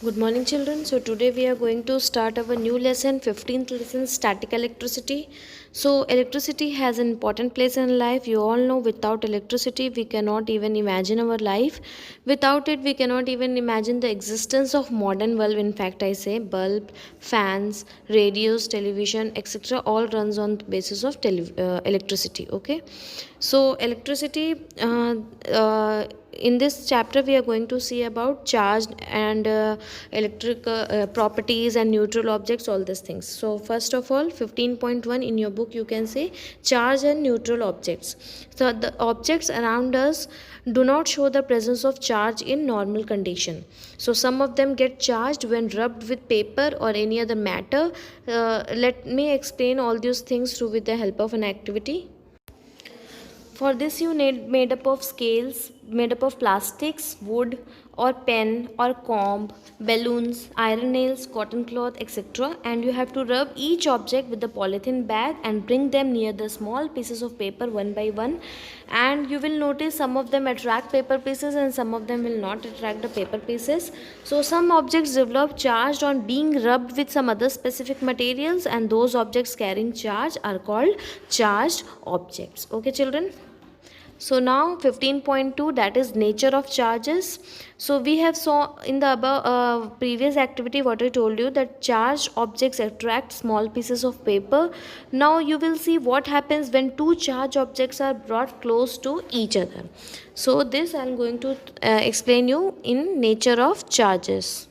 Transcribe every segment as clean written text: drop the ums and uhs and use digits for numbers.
Good morning, children. So, today we are going to start our new lesson, 15th lesson, static electricity. So, electricity has an important place in life. You all know without electricity, we cannot even imagine our life. Without it, we cannot even imagine the existence of modern world. In fact, I say bulb, fans, radios, television, etc. all runs on the basis of electricity. Okay. So, electricity. In this chapter we are going to see about charged and electric properties and neutral objects, all these things. So first of all, 15.1 in your book you can say charge and neutral objects. So the objects around us do not show the presence of charge in normal condition. So some of them get charged when rubbed with paper or any other matter. Let me explain all these things through with the help of an activity. For this you need made up of scales, made up of plastics, wood or pen or comb, balloons, iron nails, cotton cloth, etc. And you have to rub each object with the polythene bag and bring them near the small pieces of paper one by one. And you will notice some of them attract paper pieces and some of them will not attract the paper pieces. So some objects develop charged on being rubbed with some other specific materials, and those objects carrying charge are called charged objects. Okay, children? So now 15.2, that is nature of charges. So we have saw in the above previous activity what I told you, that charged objects attract small pieces of paper. Now you will see what happens when two charged objects are brought close to each other. So this I am going to explain you in nature of charges.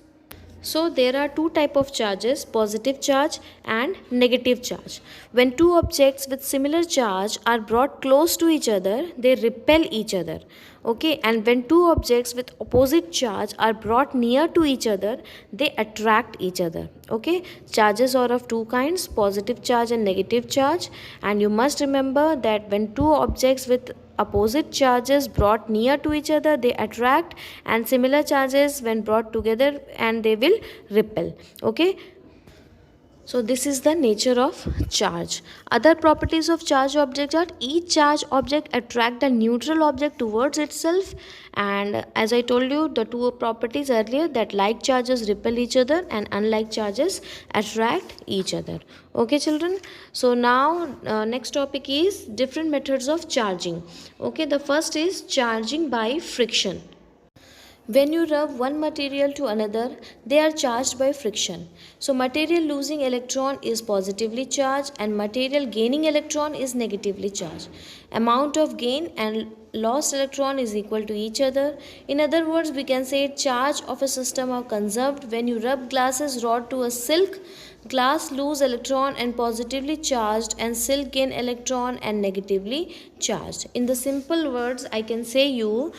So there are two type of charges, positive charge and negative charge. When two objects with similar charge are brought close to each other, they repel each other. Okay, and when two objects with opposite charge are brought near to each other, they attract each other. Okay, charges are of two kinds, positive charge and negative charge. And you must remember that when two objects with opposite charges brought near to each other, they attract, and similar charges when brought together and they will repel. Okay, so this is the nature of charge. Other properties of charged objects are each charged object attract the neutral object towards itself, and as I told you the two properties earlier, that like charges repel each other and unlike charges attract each other. Okay, children? So now next topic is different methods of charging. Okay, the first is charging by friction. When you rub one material to another, they are charged by friction. So material losing electron is positively charged and material gaining electron is negatively charged. Amount of gain and lost electron is equal to each other. In other words, we can say charge of a system are conserved. When you rub glasses rod to a silk, glass lose electron and positively charged, and silk gain electron and negatively charged. In the simple words, I can say you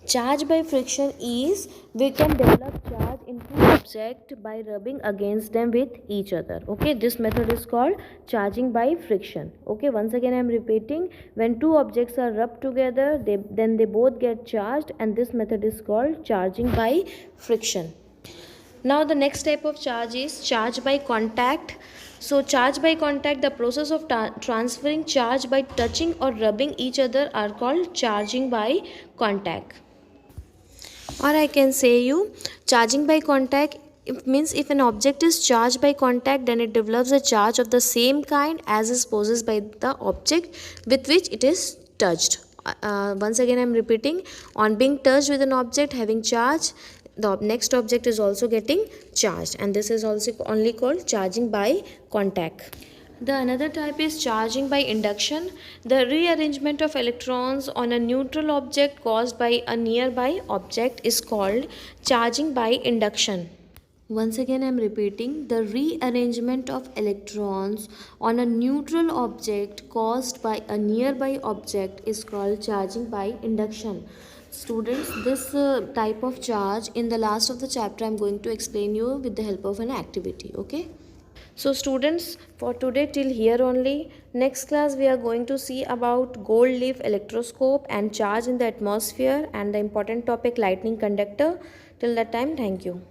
charge by friction is we can develop charge in two objects by rubbing against them with each other. Okay, this method is called charging by friction. Okay, once again I am repeating, when two objects are rubbed together, then they both get charged, and this method is called charging by friction. Now the next type of charge is charge by contact. So charge by contact, the process of transferring charge by touching or rubbing each other are called charging by contact. Or I can say you charging by contact, it means if an object is charged by contact, then it develops a charge of the same kind as is possessed by the object with which it is touched. Once again I am repeating, on being touched with an object having charge, the next object is also getting charged, and this is also only called charging by contact. The another type is charging by induction. The rearrangement of electrons on a neutral object caused by a nearby object is called charging by induction. Once again I am repeating, the rearrangement of electrons on a neutral object caused by a nearby object is called charging by induction. Students, this type of charge in the last of the chapter I am going to explain you with the help of an activity. Okay. So students, for today till here only. Next class we are going to see about gold leaf electroscope and charge in the atmosphere and the important topic lightning conductor. Till that time, thank you.